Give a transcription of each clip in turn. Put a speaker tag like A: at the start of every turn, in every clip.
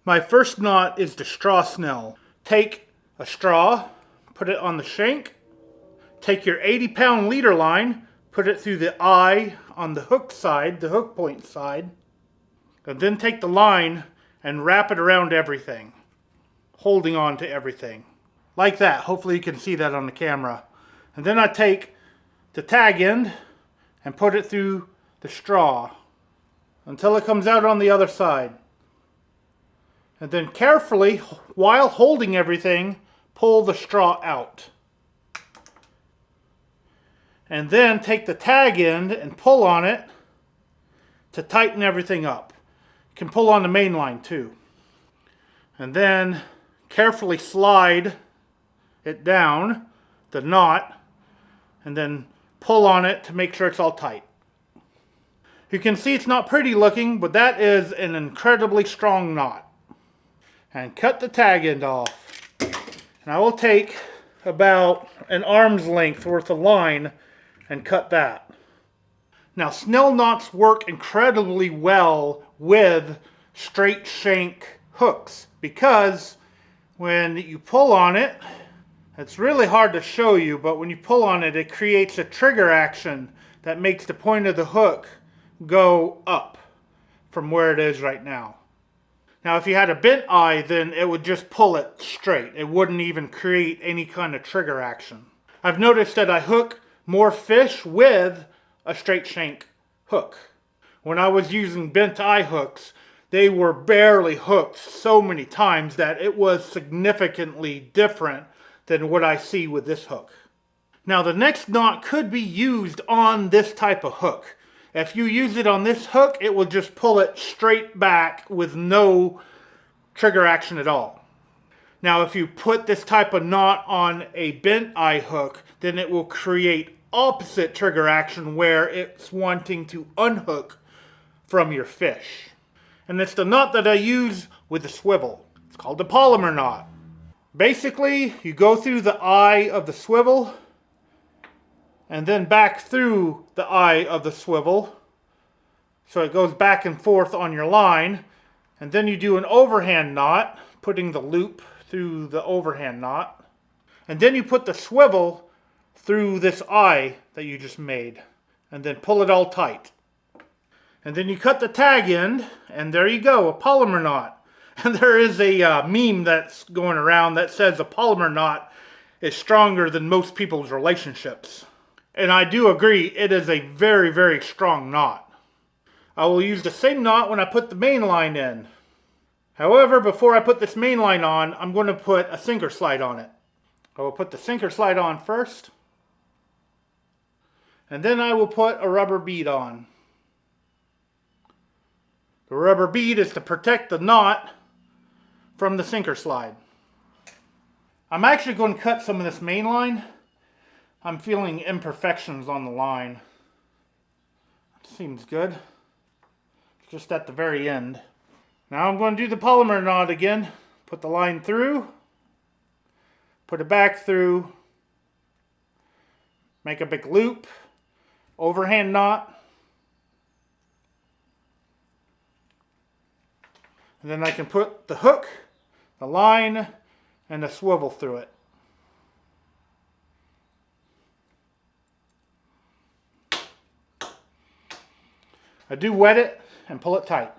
A: My first knot is the straw snell. Take a straw, put it on the shank, take your 80-pound leader line, put it through the eye on the hook side, the hook point side, and then take the line and wrap it around everything, holding on to everything. Like that. Hopefully you can see that on the camera. And then I take the tag end and put it through the straw until it comes out on the other side. And then carefully, while holding everything, pull the straw out. And then take the tag end and pull on it to tighten everything up. You can pull on the main line too. And then carefully slide it down, the knot, and then pull on it to make sure it's all tight. You can see it's not pretty looking, but that is an incredibly strong knot. And cut the tag end off. And I will take about an arm's length worth of line and cut that. Now, snell knots work incredibly well with straight shank hooks because when you pull on it, it's really hard to show you, but when you pull on it, it creates a trigger action that makes the point of the hook go up from where it is right now. Now, if you had a bent eye, then it would just pull it straight. It wouldn't even create any kind of trigger action. I've noticed that I hook more fish with a straight shank hook. When I was using bent eye hooks, they were barely hooked so many times that it was significantly different than what I see with this hook. Now, the next knot could be used on this type of hook. If you use it on this hook, it will just pull it straight back with no trigger action at all. Now, if you put this type of knot on a bent eye hook, then it will create opposite trigger action where it's wanting to unhook from your fish. And it's the knot that I use with the swivel. It's called the polymer knot. Basically, you go through the eye of the swivel and then back through the eye of the swivel. So it goes back and forth on your line. And then you do an overhand knot, putting the loop through the overhand knot. And then you put the swivel through this eye that you just made. And then pull it all tight. And then you cut the tag end, and there you go, a polymer knot. And there is a meme that's going around that says a polymer knot is stronger than most people's relationships. And I do agree, it is a very, very strong knot. I will use the same knot when I put the main line in. However, before I put this main line on, I'm going to put a sinker slide on it. I will put the sinker slide on first. And then I will put a rubber bead on. The rubber bead is to protect the knot from the sinker slide. I'm actually going to cut some of this main line. I'm feeling imperfections on the line. Seems good. Just at the very end. Now I'm going to do the polymer knot again. Put the line through. Put it back through. Make a big loop. Overhand knot. And then I can put the hook, the line, and the swivel through it. I do wet it and pull it tight.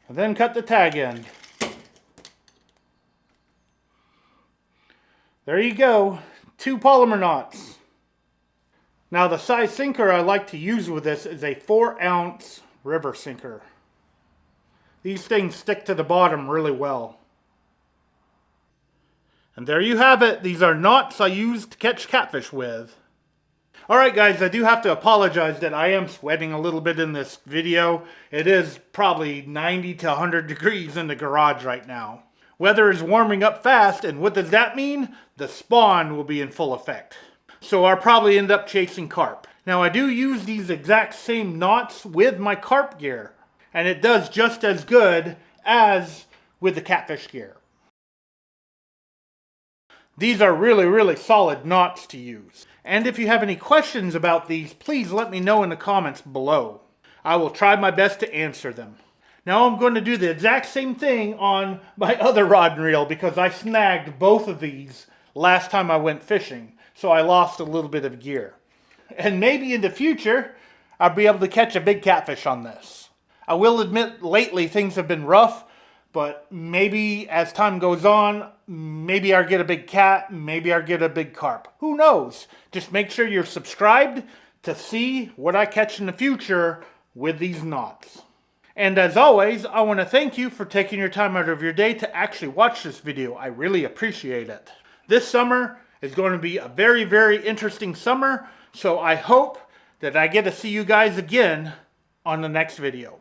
A: And then cut the tag end. There you go, 2 polymer knots. Now the size sinker I like to use with this is a 4-ounce river sinker. These things stick to the bottom really well. And there you have it. These are knots I use to catch catfish with. Alright guys, I do have to apologize that I am sweating a little bit in this video. It is probably 90 to 100 degrees in the garage right now. Weather is warming up fast, and what does that mean? The spawn will be in full effect. So I'll probably end up chasing carp. Now I do use these exact same knots with my carp gear, and it does just as good as with the catfish gear. These are really, really solid knots to use. And if you have any questions about these, please let me know in the comments below. I will try my best to answer them. Now I'm going to do the exact same thing on my other rod and reel because I snagged both of these last time I went fishing. So I lost a little bit of gear. And maybe in the future, I'll be able to catch a big catfish on this. I will admit lately things have been rough, but maybe as time goes on, maybe I'll get a big cat, maybe I'll get a big carp. Who knows? Just make sure you're subscribed to see what I catch in the future with these knots. And as always, I want to thank you for taking your time out of your day to actually watch this video. I really appreciate it. This summer is going to be a very, very interesting summer, so I hope that I get to see you guys again on the next video.